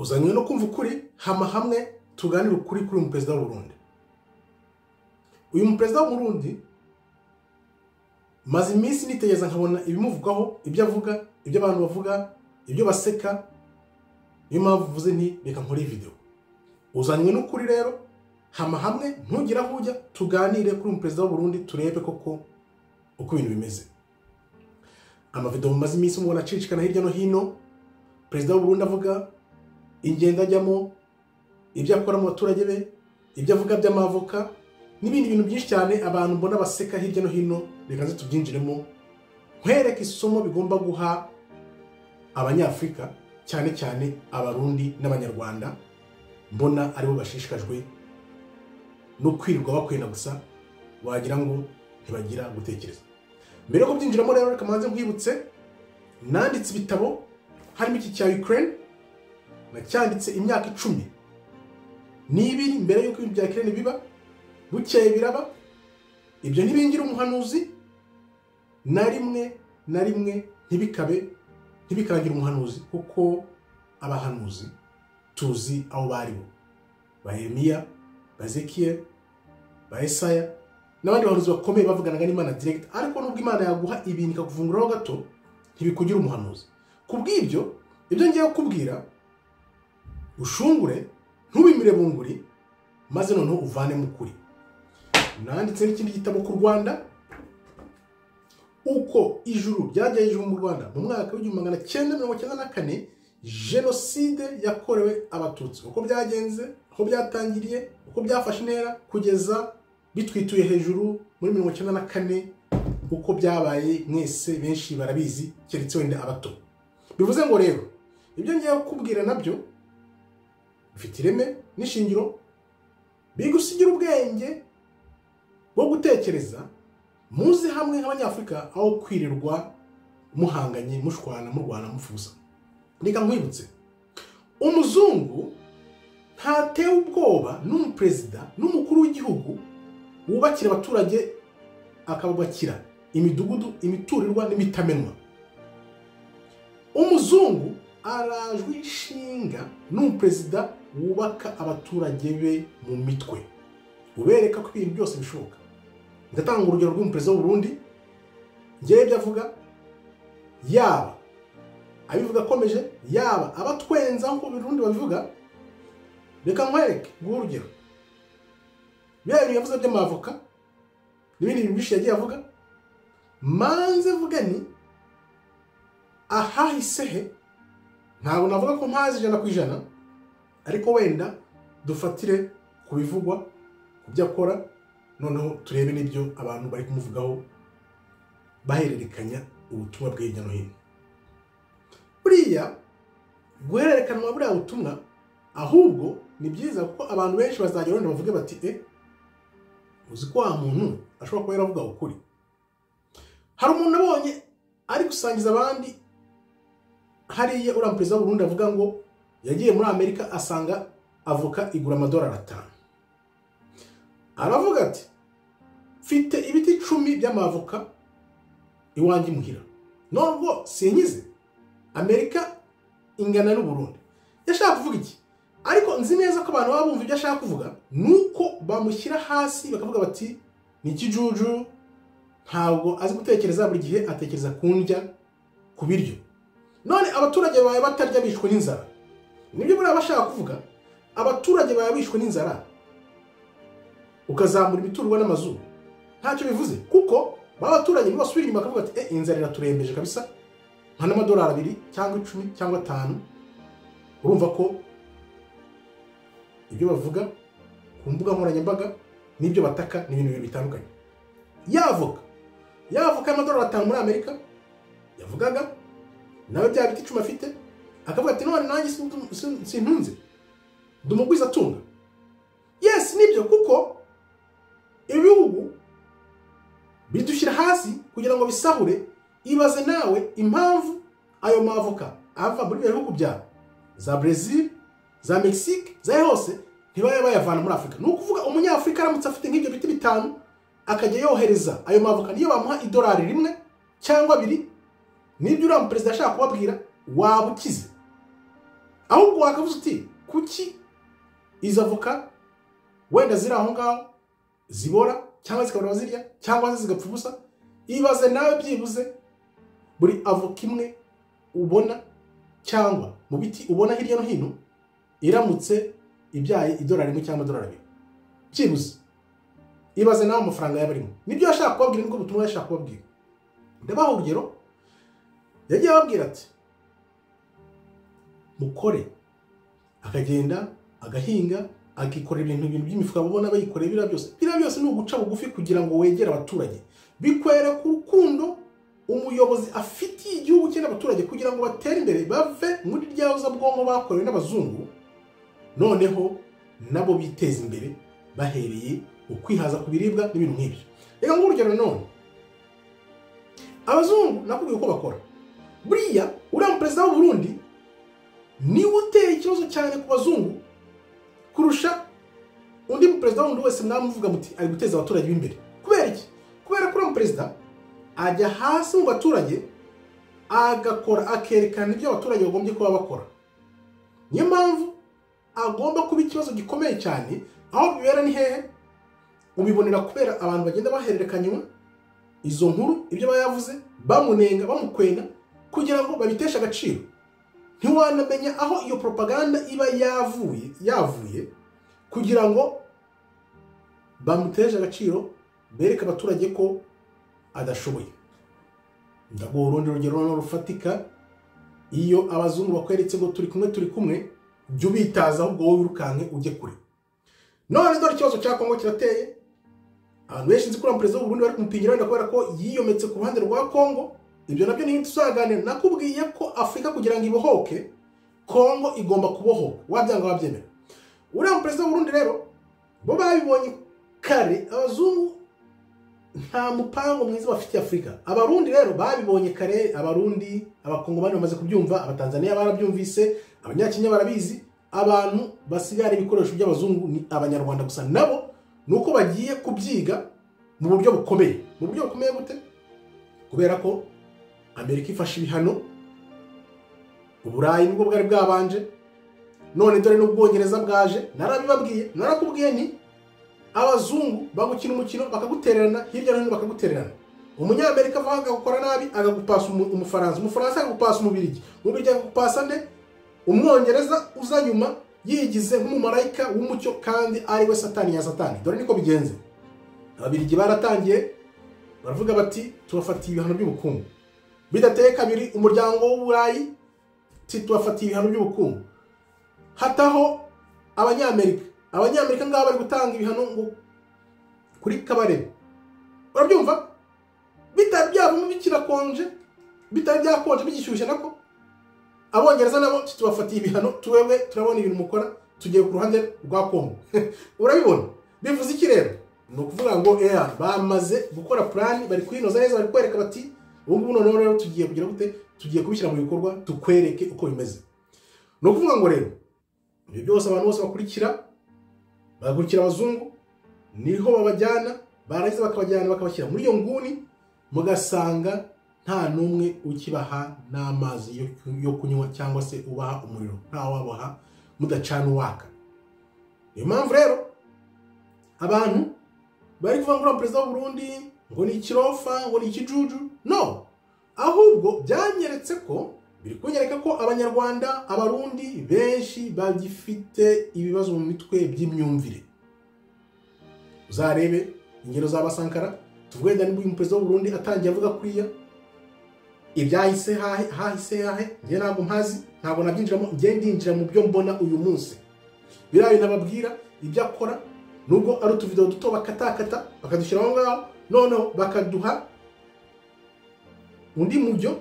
uzanywe no kumva ukuri hamwe tuganira ukuri kuri umuperezida w'u Burundi. Uyu muperezida w'u Burundi maze iminsi nitegeza nkabona ibimuvugaho, ibyo avuga, ibyo abantu bavuga, ibyo baseka. Niyo mpamvu vuze nti reka nkore video. Uzanywe n'ukuri rero hamwe ntugira aho ujya tuganire kuri umuperezida w'u Burundi turebe koko uko ibintu bimeze. Amavideo maze iminsi mubona acicikana hirya no hino, perezida w'u Burundi avuga ingendo ajyamo, ibyo akora mu baturage be, ibyo avuga by'amavoka n'ibindi bintu byinshi cyane abantu mbona baseka hirya no hino. Reka nze tubyinjiremo nkwereke isomo bigomba guha abanyafrika, cyane cyane abarundi n'abanyarwanda mbona aribo bashishikajwe no kwirirwa bakwenda gusa wagira ngo ntibagira gutekereza. Mbere yo kubyinjiramo rero reka manze nkwibutse nanditse ibitabo, harimo iki cya Ukraine nacyanditse imyaka 10 n'ibiri mbere yuko ibintu bya Ukraine biba, bukeye biraba. Ibyo ntibingira umuhanuzi na rimwe ntibikarangira umuhanuzi, kuko abahanuzi tuzi aho baribo, ba Yeremiya, ba Ezekiel, ba Yesaya n'abandi bahanuzi bakomeye bavuganaga n'Imana direct. Ariko nubwo Imana yaguha ibintu ikakuvunguraho gato ntibikugira umuhanuzi. Kubw'ibyo ibyo ngiye kukubwira ushungure ntubimire bunguri, maze noneho uvane mu kuri. Nanditse n'ikindi gitabo ku Rwanda, uko ijuru ryagejejwe mu Rwanda mu mwaka w'1994, jenoside yakorewe abatutsi, uko byagenze, uko byatangiriye, uko byafashe intera kugeza bitwituye hejuru muri 1994, uko byabaye mwese benshi barabizi keretse wenda abato. Bivuze ngo rero ibyo ngiye kukubwira nabyo bifite ireme n'ishingiro, bigusigira ubwenge bwo gutekereza, muzi hamwe nk'abanyafrika aho kwirirwa muhanganye, mushwana, murwana, mufuza. Reka nkwibutse, umuzungu ntatewe ubwoba n'umuperezida n'umukuru w'igihugu wubakira abaturage akabubakira imidugudu, imiturirwa n'imitamenwa. Umuzungu arajwe ishinga n'umuperezida wubaka abaturage be mu mitwe, ubereka ko ibintu byose bishoboka. Ndatanga urugero rw'umuperezida w'u Burundi, ngiye ibyo avuga, yaba abivuga akomeje, yaba abatwenza nk'uko Burundi babivuga. Reka nkwereke guha urugero bya yavuze by'amavoka n'ibindi bintu byinshi yagiye avuga. Manze vuga ni ahahisehe, ntabwo navuga ko mpazi 100%, ariko wenda dufatire kubivugwa, kubyo akora, noneho turebe n'ibyo abantu bari kumuvugaho bahererekanya ubutumwa bwe hirya no hino. Buriya guhererekanwa buriya butumwa ahubwo ni byiza, kuko abantu benshi bazajya wenda bavuge bati uzi ko wa muntu ashobora kuba yaravuga ukuri. Hari umuntu nabonye ari gusangiza abandi hariya uriya perezida w'u Burundi avuga ngo yagiye muri Amerika asanga avoka igura $5. Aravuga ati mfite ibiti 10 by'amavoka iwanjye muhira, nubwo sinyize Amerika ingana n'u Burundi. Yashaka kuvuga iki? Ariko nzi neza ko abantu baba bumva ibyo ashaka kuvuga, nuko bamushyira hasi bakavuga bati ni ikijuju, ntabwo azi gutekereza, buri gihe atekereza kundya ku biryo. None abaturage bawe batarya bishwe n'inzara, nibyo bari bashaka kuvuga. Abaturage bawe bishwe n'inzara ukazamura imiturwa n'amazu, ntacyo bivuze, kuko abaturage ntibasubira inyuma bakavuga ati inzara iraturembeje kabisa, nka $2 cyangwa 10 cyangwa 5. Urumva ko ibyo bavuga ku mbuga nkoranyambaga n'ibyo bataka ni ibintu bitandukanye. Yavuga $5 muri Amerika yavugaga, nawe bya biti 10 afite, akavuga ati none nanjye sintunze, ndumugwiza tunga. Yes, nibyo, kuko ibihugu bidushyira hasi kugira ngo bisahure. Ibaze nawe impamvu ayo mavoka ava muri bihugu bya za Brazil, za Mexique, za hose ntibaye bayavana muri Afrika. Ni ukuvuga umunyafrika aramutse afite nk'ibyo biti 5 akajya yohereza ayo mavoka, niyo bamuha $1 cyangwa 2, nibyo uriya perezida ashaka kubabwira, waba ukize. ahubwo wakavuze uti kuki izo avoka wenda ziri aho ngaho zibora cyangwa zikabura bazirya cyangwa zigapfa ubusa. Ibaze nawe byibuze buri avoka imwe ubona cyangwa mu biti ubona hirya no hino iramutse ibyaye $1 cyangwa $2 byibuze. Ibaze nawe amafaranga yabarimo. Nibyo yashaka kubabwira, niko butumwa yashaka kubabwira. Ndabaha urugero, yagiye ababwira ati mukore, akagenda agahinga akikorera ibintu by'imifuka babona bayikorera. Biriya byose ni uguca bugufi kugira ngo wegere abaturage, bikwere ku rukundo umuyobozi afitiye igihugu cye n'abaturage kugira ngo batere imbere, bave muri ryaza bwonko bakorewe n'abazungu, noneho nabo biteza imbere bahereye ukwihaza ku biribwa n'ibintu nk'ibyo. Reka ngurugero none abazungu nakubwiye uko bakora. Buriya uriya perezida w'u Burundi niwe uteye ikibazo cyane ku bazungu kurusha undi perezida wundi wese mwamuvuga muti ari guteza abaturage b'imbere. Kubera iki? Kubera ko uriya perezida ajya hasi mu baturage agakora akerekana ibyo abaturage bagombye kuba bakora. Niyo mpamvu agomba kuba ikibazo gikomeye cyane. Aho bibera ni hehe? Ubibonera kubera abantu bagenda bahererekanywa izo nkuru, ibyo bayavuze bamunenga bamukwena kugira ngo babiteshe agaciro. Ntiwanamenya aho iyo propaganda iba yavuye kugira ngo bamuteshe agaciro, bereka abaturage ko adashoboye. Ndaguha urundi rugero rufatika. Iyo abazungu bakweretse ngo turi kumwe jya ubitaza, ahubwo wowe wirukanke ujye kure. None dore ikibazo cya Kongo kirateye. Abantu benshi nzi kuri perezida w'u Burundi bari kumupingira wenda kubera ko yiyometse ku ruhande rwa Kongo. Ibyo nabyo ni tuzaganira. Nakubwiye ko Afrika kugira ngo ibohoke, Kongo igomba kubohoka, wabyanga wabyemera. Uriya perezida w'u Burundi rero bo babibonye kare. Abazungu nta mupango mwiza bafitiye Afrika. Abarundi rero babibonye kare. Abarundi, abakongomani bamaze kubyumva, abatanzania barabyumvise, abanyakenya barabizi. Abantu basigara ibikoresho by'abazungu ni abanyarwanda gusa. Nabo nuko bagiye kubyiga mu buryo bukomeye. Mu buryo bukomeye gute? Kubera ko Amerika ifashe ibihano, Uburayi nibwo bwari bwabanje, none dore n'Ubwongereza bwaje. Narabibabwiye, narakubwiye ni abazungu bagukina umukino bakagutererana hirya no hino bakagutererana. Umunyamerika avanga gukora nabi agagupasa umufaransa, umufaransa agagupasa umubirigi, umubirigi agagupasa nde Umwongereza uza nyuma yigize nk'umumarayika w'umucyo kandi ari we satani ya satani. Dore niko bigenze. Ababirigi baratangiye baravuga bati tubafatiye ibihano by'ubukungu. Bidateye kabiri umuryango w'Uburayi tubafatiye ibihano by'ubukungu. Hataho abanyamerika ngaba bari gutanga ibihano ngo kuri Kabarebe. Urabyumva? Bitari byavamo bikirakonje, bitari byakonje bigishyushye nako. Abongereza nabo tubafatiye ibihano, tuwewe turabona ibintu mukora, tugiye ku ruhande rwa Kongo. Urabibona? Bivuze iki rero? Ni ukuvuga ngo bamaze gukora plan, bari kwinoza neza, bari kwereka bati ubu ngubu noneho rero tugiye kugira gute, tugiye kubishyira mu bikorwa, tukwereke uko bimeze. Ni ukuvuga ngo rero ibyo byose abantu bose bakurikira abazungu niho babajyana, baragize bakabashyira muri iyo nguni, mugasanga nta numwe ukibaha n'amazi yo kunywa cyangwa se ubaha umuriro, nta wabaha mudacana uwaka. Niyo mpamvu rero abantu bari kuvuga ngo perezida w'u Burundi ngo ni ikirofa, ngo ni ikijuju. No, ahubwo byanyeretse ko biri kunyereka ko abanyarwanda, abarundi benshi bagifite ibibazo mu mitwe by'imyumvire. Uzarebe ingero za Basankara, tuvuge ndani uyu perezida w'u Burundi atangiye avuga kuriya ibyahise hahe, nge ntabwo mpazi, ntabwo nabyinjiramo, nge ndinjira mu byo mbona uyu munsi. Birayi nababwira ibyo akora, nubwo ari utuvideo duto bakatakata bakadushyira aho ngaho, noneho bakaduha undi mujyo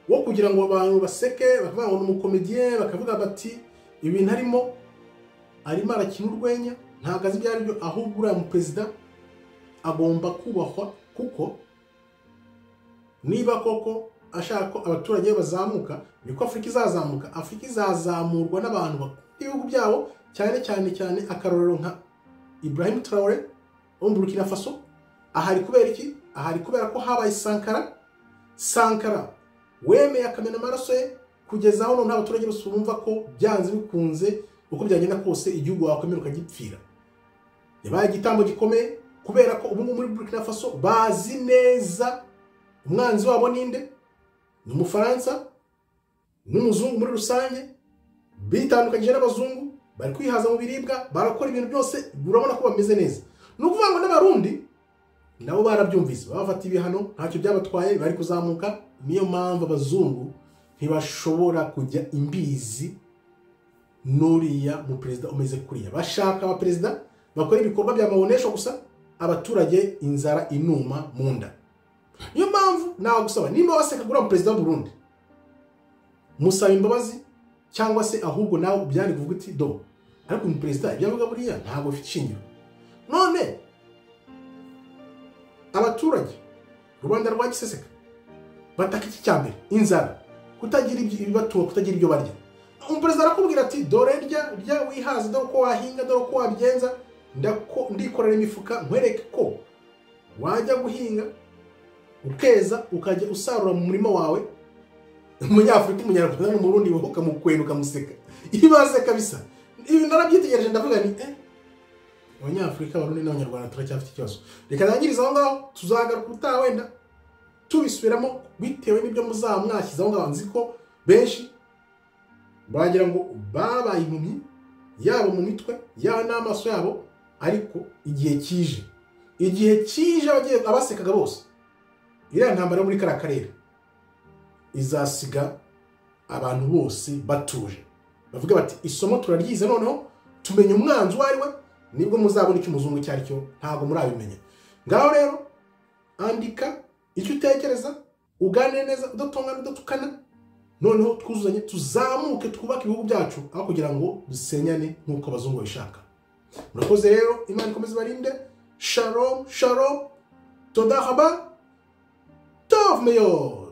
wo kugira ngo abantu baseke, bakavuga ngo ni umukomediye, bakavuga bati ibintu arimo arakina urwenya, ntabwo azi ibyo ari byo. Ahubwo uriya perezida agomba kubahwa, kuko niba koko ashaka ko abaturage bazamuka, niko Afrika izazamuka. Afrika izazamurwa n'abantu bakunda ibihugu byabo, cyane akarorero nka Ibrahim Traoré wo mu Burkina Faso. Ahari kubera iki? Ahari kubera ko habaye Sankara wemeye akamena amaraso ye, kugeza aho none abaturage bose bumva ko byanze bikunze uko byagenda kose igihugu wakwemera ukagipfira. Yabaye igitambo gikomeye kubera ko ubu muri Burkina Faso bazi neza umwanzi wabo ninde, ni Umufaransa n'umuzungu muri rusange, bitandukanyije n'abazungu, bari kwihaza mu biribwa, barakora ibintu byose, urabona ko bameze neza. Nukuvuga ngo n'abarundi nabo barabyumvise, bafata ibihano ntacyo byabatwaye, bari kuzamuka. Niyo mpamvu abazungu ntibashobora kujya imbizi nuriya mu president umeze kuriya. Bashaka aba president bakora ibikorwa bya mabonesho gusa, abaturage inzara inuma munda. Niyo mpamvu nawe gusaba nimba waseka gura mu president w'u Burundi, musaba imbabazi cyangwa se ahubwo nawe ubyane kuvuga uti do ariko mu president ibyavuga buriya ntabwo bifite shingiro. None abaturage Rwanda rwa giseseka bataka iki cyambere, inzara, kutagira ibibatunga, kutagira ibyo barya. Umuperezida arakubwira ati dore rya wihaza, dore ko wahinga, dore ko wabigenza, ndikorera imifuka nkwereke ko wajya guhinga ukeza ukajya usarura mu murima wawe. Umunyafrika umunyarwanda n'umurundi ukamukwena ukamuseka, ibaze kabisa. Ibi narabyitegereje ndavuga ni Abanyafrika Abarundi n'Abanyarwanda turacyafite ikibazo. Reka nangiriza aho ngaho, tuzagaruka utaha wenda tubisubiramo bitewe n'ibyo muzamwashyize aho ngaho. Nzi ko benshi bagira ngo babaye impumyi yabo mu mitwe yaba n'amaso yabo, ariko igihe kije bagiye abasekaga bose, iriya ntambara muri kariya karere izasiga abantu bose batuje, bavuga bati isomo turaryize, noneho tumenye umwanzi uwo ari we, nibwo muzabona icyo umuzungu cyari cyo ntabwo murabimenya. Ngaho rero andika icyo utekereza, uganire neza, udatongana udatukana, noneho twuzuzanye tuzamuke twubake ibihugu byacu, aho kugira ngo dusenyane nk'uko abazungu babishaka. Murakoze rero, Imana ikomeze ibarinde. Shalom shalom, todahaba tov meyor.